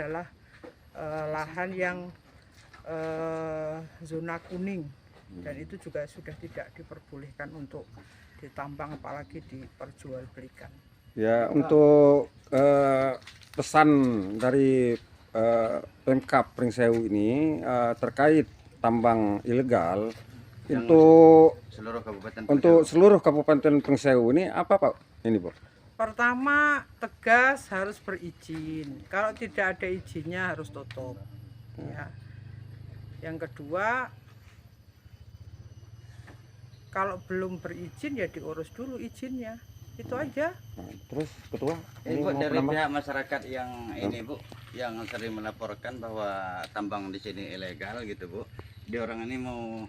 adalah lahan yang zona kuning, dan itu juga sudah tidak diperbolehkan untuk ditambang apalagi diperjualbelikan. Ya, untuk pesan dari Pemkab Pringsewu ini terkait tambang ilegal untuk seluruh Kabupaten Pringsewu ini apa Pak? Ini Bu. Pertama, tegas harus berizin. Kalau tidak ada izinnya harus tutup. Ya. Yang kedua, kalau belum berizin ya diurus dulu izinnya. Itu aja. Nah, terus Ketua, Ibu dari pihak masyarakat yang ini Bu, yang sering melaporkan bahwa tambang di sini ilegal gitu Bu. Dia orang ini mau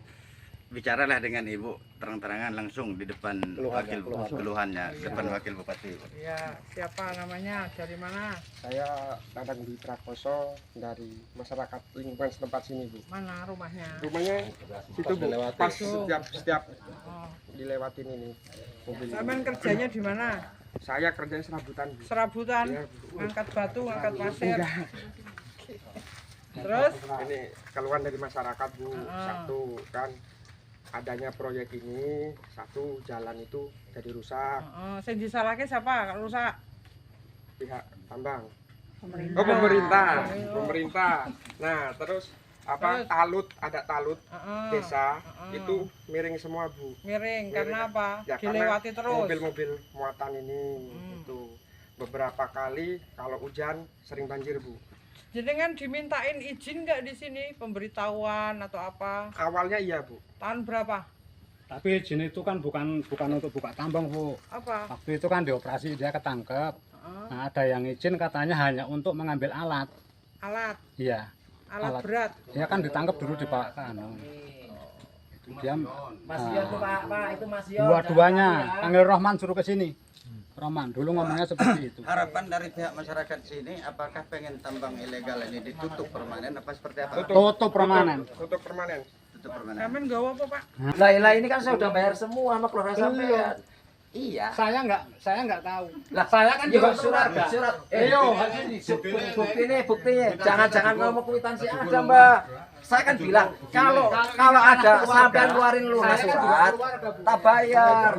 bicaralah dengan Ibu terang-terangan langsung di depan keluhannya, depan Wakil Bupati. Ya, siapa namanya? Dari mana? Saya Dadang Dwi Prakoso dari masyarakat lingkungan setempat sini, Bu. Mana rumahnya? Rumahnya situ, Bu. Pas setiap dilewatin ini mobil. Saman kerjanya di mana? Saya kerjanya serabutan, Bu. Serabutan, Ya, Bu. ngangkat batu, ngangkat pasir. Enggak. Terus? Ini keluhan dari masyarakat, Bu. Satu kan adanya proyek ini, satu jalan itu jadi rusak. Yang disalahkan siapa kalau rusak? Pihak tambang. Pemerintah. Oh, pemerintah. Nah, terus talut, ada talut desa itu miring semua, Bu. Miring karena apa? Ya, Dilewati karena terus. mobil-mobil muatan ini itu beberapa kali kalau hujan sering banjir, Bu. Jenengan dimintain izin nggak di sini, pemberitahuan atau apa? Awalnya iya, Bu. Tahun berapa? Tapi izin itu kan bukan untuk buka tambang, Bu. Apa? Waktu itu kan dioperasi dia ketangkep. Nah, ada yang izin katanya hanya untuk mengambil alat. Alat. Iya. Alat berat. Dia kan ditangkap dulu di Pak Dia dua-duanya panggil Rohman suruh ke sini. Rohman dulu ngomongnya seperti itu. Harapan dari pihak masyarakat sini, apakah pengen tambang ilegal ini ditutup permanen apa seperti apa? Tutup permanen. Tutup permanen. Tutup permanen. Kamen gawa apa, Pak? Lah ini kan saya udah bayar semua sama keluarga sampean. Iya. Saya nggak tahu. Lah saya kan juga surat. Buktinya. Jangan ngomong kwitansi aja, Mbak. Saya kan bilang kalau ada sampean keluarin lunas surat, tak bayar.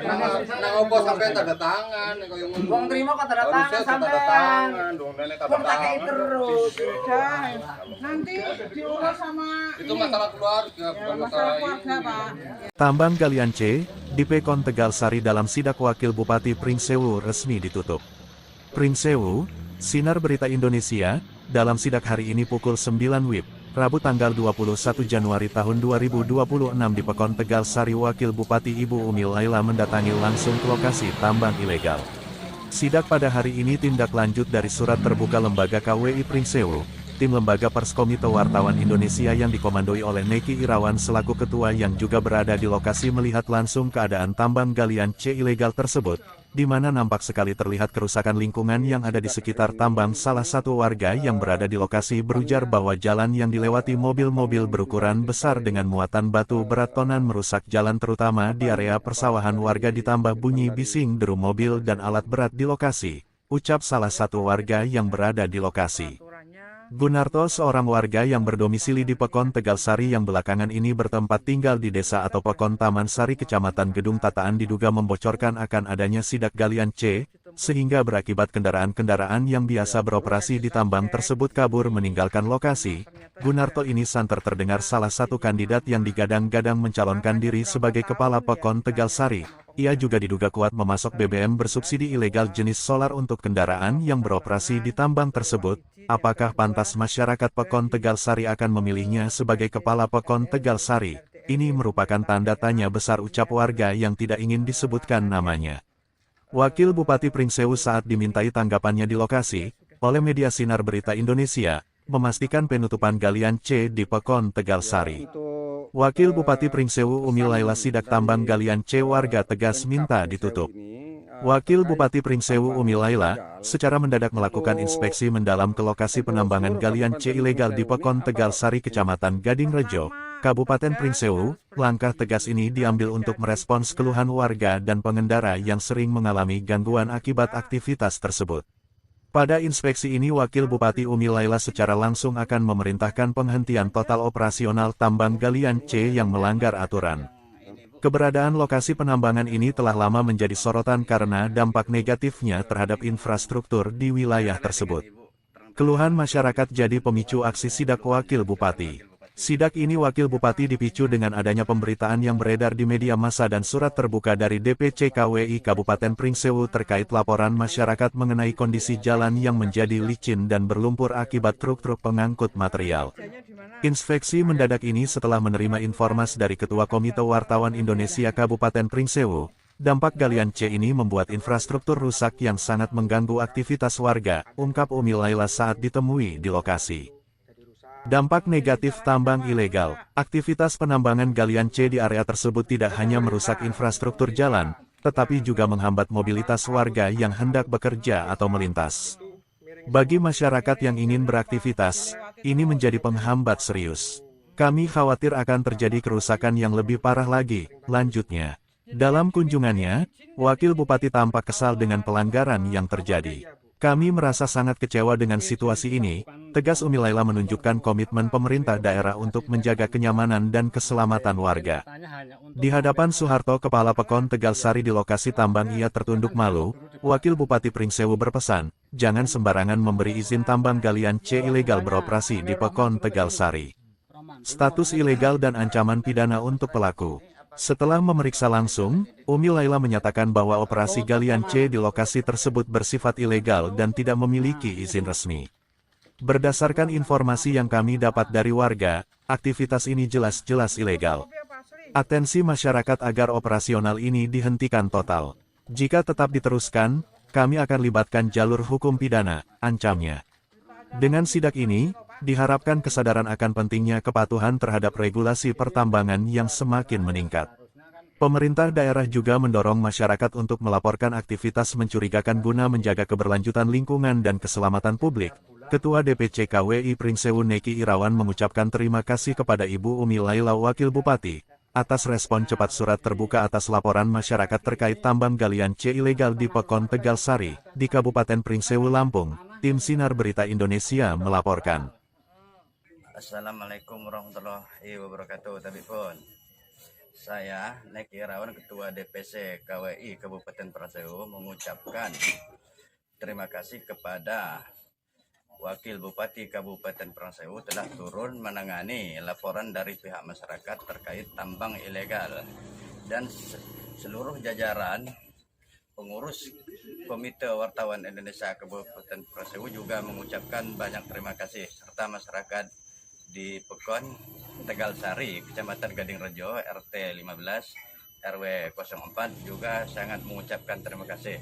Nah, opo sampean tanda tangan nek koyo ngono. Wong trimo kok tanda tangan sampean. Kok pakai terus. Udah, nanti diurus sama Itu masalah keluarga, bukan masalah keluarga, Pak. Tambang galian C di Pekon Tegal Sari dalam sidak Wakil Bupati Pringsewu resmi ditutup. Pringsewu, Sinar Berita Indonesia, dalam sidak hari ini pukul 9 WIB, Rabu tanggal 21 Januari tahun 2026 di Pekon Tegal Sari Wakil Bupati Ibu Umi Laila mendatangi langsung ke lokasi tambang ilegal. Sidak pada hari ini tindak lanjut dari surat terbuka Lembaga KWI Pringsewu, tim Lembaga Perskomite Wartawan Indonesia yang dikomandoi oleh Neki Irawan selaku ketua yang juga berada di lokasi melihat langsung keadaan tambang galian C ilegal tersebut, di mana nampak sekali terlihat kerusakan lingkungan yang ada di sekitar tambang. Salah satu warga yang berada di lokasi berujar bahwa jalan yang dilewati mobil-mobil berukuran besar dengan muatan batu berat tonan merusak jalan terutama di area persawahan warga ditambah bunyi bising deru mobil dan alat berat di lokasi, ucap salah satu warga yang berada di lokasi. Gunarto, seorang warga yang berdomisili di Pekon Tegal Sari yang belakangan ini bertempat tinggal di desa atau Pekon Taman Sari Kecamatan Gedung Tataan, diduga membocorkan akan adanya sidak galian C, sehingga berakibat kendaraan-kendaraan yang biasa beroperasi di tambang tersebut kabur meninggalkan lokasi. Gunarto ini santer terdengar salah satu kandidat yang digadang-gadang mencalonkan diri sebagai kepala Pekon Tegal Sari. Ia juga diduga kuat memasok BBM bersubsidi ilegal jenis solar untuk kendaraan yang beroperasi di tambang tersebut. Apakah pantas masyarakat Pekon Tegal Sari akan memilihnya sebagai kepala Pekon Tegal Sari? Ini merupakan tanda tanya besar, ucap warga yang tidak ingin disebutkan namanya. Wakil Bupati Pringsewu saat dimintai tanggapannya di lokasi oleh media Sinar Berita Indonesia, memastikan penutupan galian C di Pekon Tegal Sari. Wakil Bupati Pringsewu Umi Laila sidak tambang galian C warga tegas minta ditutup. Wakil Bupati Pringsewu Umi Laila secara mendadak melakukan inspeksi mendalam ke lokasi penambangan galian C ilegal di Pekon Tegal Sari Kecamatan Gading Rejo, Kabupaten Pringsewu. Langkah tegas ini diambil untuk merespons keluhan warga dan pengendara yang sering mengalami gangguan akibat aktivitas tersebut. Pada inspeksi ini Wakil Bupati Umi Laila secara langsung akan memerintahkan penghentian total operasional tambang galian C yang melanggar aturan. Keberadaan lokasi penambangan ini telah lama menjadi sorotan karena dampak negatifnya terhadap infrastruktur di wilayah tersebut. Keluhan masyarakat jadi pemicu aksi sidak Wakil Bupati. Sidak ini Wakil Bupati dipicu dengan adanya pemberitaan yang beredar di media massa dan surat terbuka dari DPC KWI Kabupaten Pringsewu terkait laporan masyarakat mengenai kondisi jalan yang menjadi licin dan berlumpur akibat truk-truk pengangkut material. Inspeksi mendadak ini setelah menerima informasi dari Ketua Komite Wartawan Indonesia Kabupaten Pringsewu. Dampak galian C ini membuat infrastruktur rusak yang sangat mengganggu aktivitas warga, ungkap Umi Laila saat ditemui di lokasi. Dampak negatif tambang ilegal. Aktivitas penambangan galian C di area tersebut tidak hanya merusak infrastruktur jalan, tetapi juga menghambat mobilitas warga yang hendak bekerja atau melintas. Bagi masyarakat yang ingin beraktivitas, ini menjadi penghambat serius. Kami khawatir akan terjadi kerusakan yang lebih parah lagi, lanjutnya. Dalam kunjungannya, Wakil Bupati tampak kesal dengan pelanggaran yang terjadi. Kami merasa sangat kecewa dengan situasi ini, tegas Umi Laila menunjukkan komitmen pemerintah daerah untuk menjaga kenyamanan dan keselamatan warga. Di hadapan Soeharto Kepala Pekon Tegalsari di lokasi tambang ia tertunduk malu, Wakil Bupati Pringsewu berpesan, jangan sembarangan memberi izin tambang galian C ilegal beroperasi di Pekon Tegalsari. Status ilegal dan ancaman pidana untuk pelaku. Setelah memeriksa langsung, Umi Laila menyatakan bahwa operasi galian C di lokasi tersebut bersifat ilegal dan tidak memiliki izin resmi. Berdasarkan informasi yang kami dapat dari warga, aktivitas ini jelas-jelas ilegal. Atensi masyarakat agar operasional ini dihentikan total. Jika tetap diteruskan, kami akan libatkan jalur hukum pidana, ancamnya. Dengan sidak ini, diharapkan kesadaran akan pentingnya kepatuhan terhadap regulasi pertambangan yang semakin meningkat. Pemerintah daerah juga mendorong masyarakat untuk melaporkan aktivitas mencurigakan guna menjaga keberlanjutan lingkungan dan keselamatan publik. Ketua DPC KWI Pringsewu Neki Irawan mengucapkan terima kasih kepada Ibu Umi Laila Wakil Bupati atas respon cepat surat terbuka atas laporan masyarakat terkait tambang galian C ilegal di Pekon Tegalsari, di Kabupaten Pringsewu, Lampung. Tim Sinar Berita Indonesia melaporkan. Assalamualaikum warahmatullahi wabarakatuh. Tapi pun saya Neki Irawan, Ketua DPC KWI Kabupaten Pringsewu, mengucapkan terima kasih kepada Wakil Bupati Kabupaten Pringsewu telah turun menangani laporan dari pihak masyarakat terkait tambang ilegal, dan seluruh jajaran pengurus Komite Wartawan Indonesia Kabupaten Pringsewu juga mengucapkan banyak terima kasih, serta masyarakat di Pekon Tegalsari, Kecamatan Gading Rejo, RT 15, RW 04 juga sangat mengucapkan terima kasih.